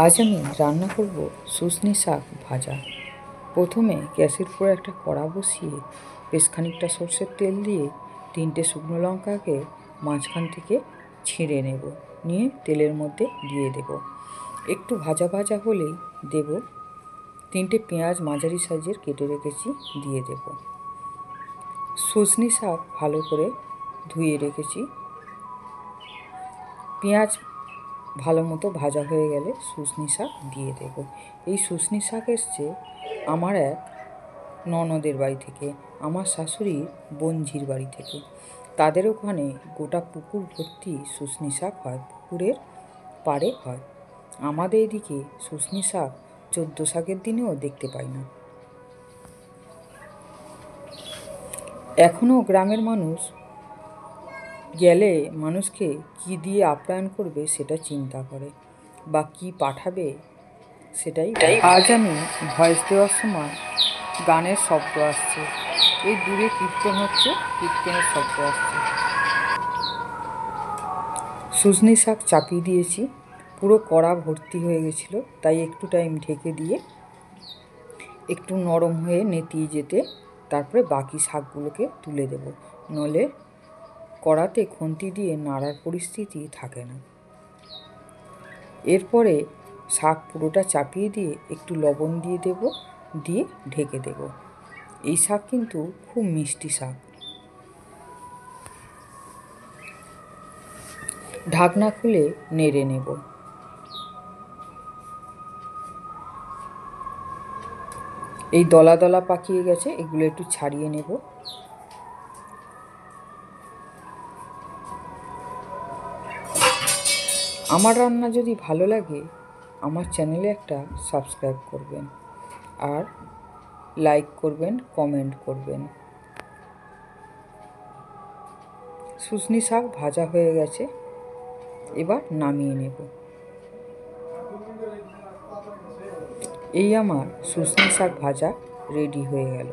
আজ আমি রান্না করব শুশনি শাক ভাজা। প্রথমে গ্যাসের উপর একটা কড়া বসিয়ে বেশ খানিকটা সর্ষের তেল দিয়ে 3টে শুকনো লঙ্কাকে মাঝখান থেকে ছিঁড়ে নেব, নিয়ে তেলের মধ্যে দিয়ে দেব। একটু ভাজা ভাজা হলেই দেব 3টে পেঁয়াজ মাঝারি সাইজের কেটে রেখেছি, দিয়ে দেব। শুশনি শাক ভালো করে ধুয়ে রেখেছি। পেঁয়াজ ভালো মতো ভাজা হয়ে গেলে শুশনি শাক দিয়ে দেব। এই শুশনি শাক এসছে আমার এক ননদের বাড়ি থেকে, আমার শাশুড়ির বোনঝির বাড়ি থেকে। তাদের ওখানে গোটা পুকুর ভর্তি শুশনি শাক হয়, পুকুরের পাড়ে হয়। আমাদের এদিকে শুশনি শাক 14 শাকের দিনেও দেখতে পাই না। এখনও গ্রামের মানুষ গেলে মানুষকে কি দিয়ে আপ্যায়ন করবে সেটা চিন্তা করে, বা কি পাঠাবে সেটাই। আজ আমি ভয়েস দেওয়ার সময় গানের শব্দ আসছে, এই দূরে কীর্তন হচ্ছে, কীর্তনের শব্দ আসছে। শুশনি শাক চাপিয়ে দিয়েছি, পুরো কড়া ভর্তি হয়ে গেছিলো, তাই একটু টাইম ঢেকে দিয়ে একটু নরম হয়ে নেতিয়ে যেতে তারপরে বাকি শাকগুলোকে তুলে দেব, নলে কড়াতে খুন্তি দিয়ে নাড়ার পরিস্থিতি থাকে না। এরপরে শাক পুরোটা চাপিয়ে দিয়ে একটু লবণ দিয়ে দেব, দিয়ে ঢেকে দেব। এই শাক কিন্তু খুব মিষ্টি শাক। ঢাকনা খুলে নেড়ে নেব। এই দলা দলা পাকিয়ে গেছে, এগুলো একটু ছাড়িয়ে নেব। আমার রান্না যদি ভালো লাগে আমার চ্যানেলে একটা সাবস্ক্রাইব করবেন, আর লাইক করবেন, কমেন্ট করবেন। শুশনি শাক ভাজা হয়ে গেছে, এবার নামিয়ে নেব। এই আমার শুশনি শাক ভাজা রেডি হয়ে গেল।